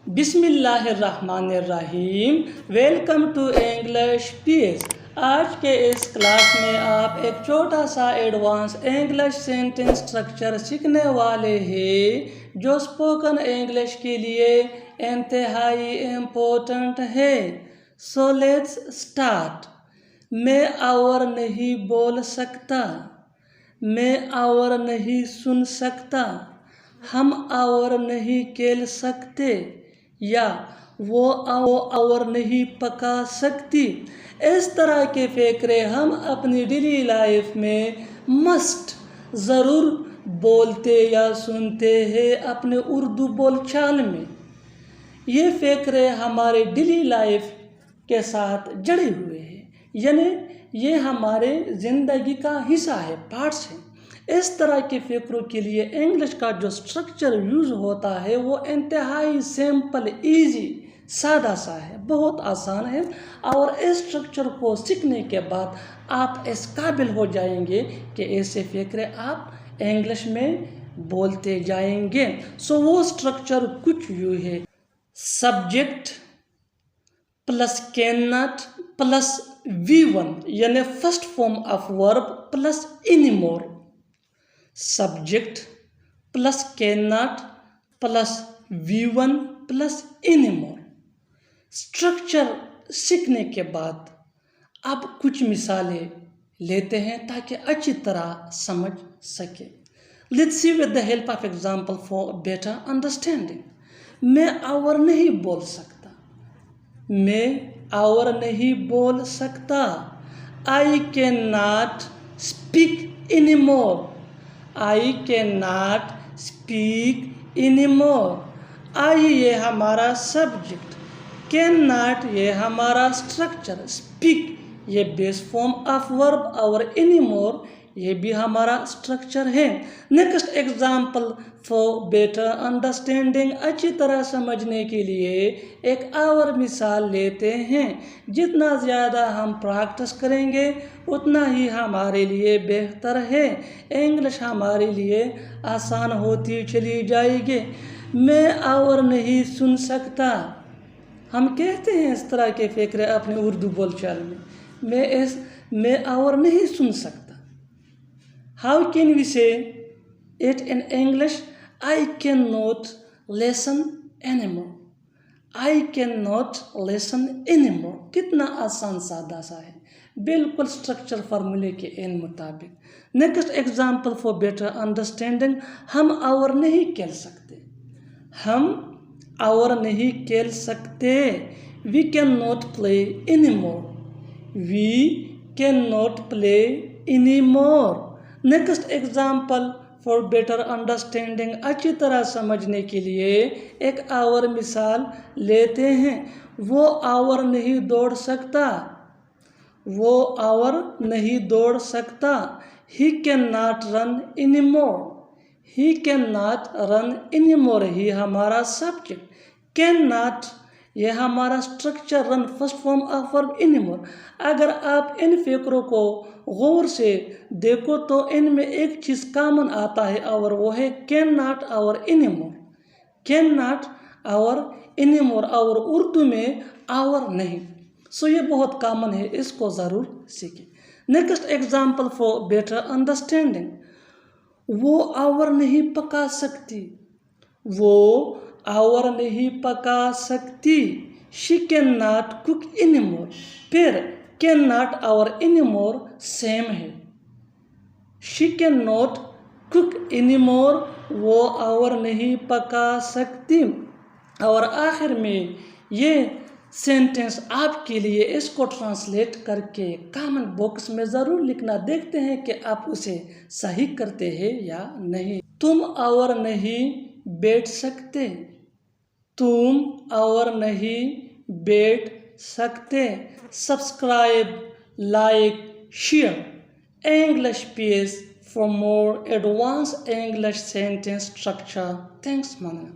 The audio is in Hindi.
बिस्मिल्लाहिर्रहमानिर्रहीम। Welcome to English Peace. आज के इस क्लास में आप एक छोटा सा एडवांस इंग्लिश सेंटेंस स्ट्रक्चर सीखने वाले हैं जो स्पोकन इंग्लिश के लिए इंतहाई इम्पोर्टेंट है। So let's start. मैं और नहीं बोल सकता, मैं और नहीं सुन सकता, हम और नहीं खेल सकते, या वो और नहीं पका सकती। इस तरह के फ़िक्रे हम अपनी डेली लाइफ में मस्ट ज़रूर बोलते या सुनते हैं अपने उर्दू बोलचाल में। ये फ़िक्रे हमारे डेली लाइफ के साथ जड़े हुए हैं, यानी ये हमारे ज़िंदगी का हिस्सा है, पार्ट्स हैं। इस तरह के फ़िक्रों के लिए इंग्लिश का जो स्ट्रक्चर यूज़ होता है वो इंतहाई सिंपल, इजी, सादा सा है, बहुत आसान है। और इस स्ट्रक्चर को सीखने के बाद आप इस काबिल हो जाएंगे कि ऐसे फ़िक्रे आप इंग्लिश में बोलते जाएंगे। सो वो स्ट्रक्चर कुछ यूँ है: subject plus can not plus V1, यानी first form of verb plus anymore. Subject plus can not plus V1 plus anymore. Structure सीखने के बाद अब कुछ मिसालें लेते हैं ताकि अच्छी तरह समझ सके। Let's see with the help of example for better understanding. मैं और नहीं बोल सकता, मैं और नहीं बोल सकता। I can not speak anymore, I can not speak anymore. I ये हमारा सब्जेक्ट, कैन नॉट ये हमारा स्ट्रक्चर, स्पीक ये बेस फॉर्म ऑफ वर्ब और एनीमोर ये भी हमारा स्ट्रक्चर है। Next example for better understanding, अच्छी तरह समझने के लिए एक और मिसाल लेते हैं। जितना ज़्यादा हम प्रैक्टिस करेंगे उतना ही हमारे लिए बेहतर है, इंग्लिश हमारे लिए आसान होती चली जाएगी। मैं और नहीं सुन सकता, हम कहते हैं इस तरह के फ़िक्रे अपने उर्दू बोलचाल में, मैं और नहीं सुन सकता। How can we say it in English? I cannot listen anymore. I cannot listen anymore. कितना आसान सादा सा है, बिल्कुल स्ट्रक्चर फार्मूले के इन मुताबिक। Next example for better understanding, हम और नहीं खेल सकते, हम और नहीं खेल सकते। We cannot play anymore. We cannot play anymore. Next example for better understanding, अच्छी तरह समझने के लिए एक और मिसाल लेते हैं। वो और नहीं दौड़ सकता, वो और नहीं दौड़ सकता। He can not run anymore, he can not run anymore he हमारा सब्जेक्ट, कैन नॉट ये हमारा structure, run first form of verb anymore. अगर आप इन फ़िक्रों को गौर से देखो तो इनमें एक चीज़ कॉमन आता है और वो है कैन नॉट और एनीमोर, कैन नॉट और एनीमोर, और उर्दू में और नहीं। सो ये बहुत कॉमन है, इसको ज़रूर सीखें। Next example for better understanding, वो और नहीं पका सकती, वो और नहीं पका सकती। She can not cook anymore, फिर कैन नॉट और एनीमोर सेम है। She can not cook anymore, वो और नहीं पका सकती। और आखिर में ये सेंटेंस आपके लिए, इसको ट्रांसलेट करके कमेंट बॉक्स में ज़रूर लिखना, देखते हैं कि आप उसे सही करते हैं या नहीं। तुम और नहीं बैठ सकते, तुम और नहीं बैठ सकते। Subscribe, like, share English Peace for more advanced English sentence structure. Thanks, Mana.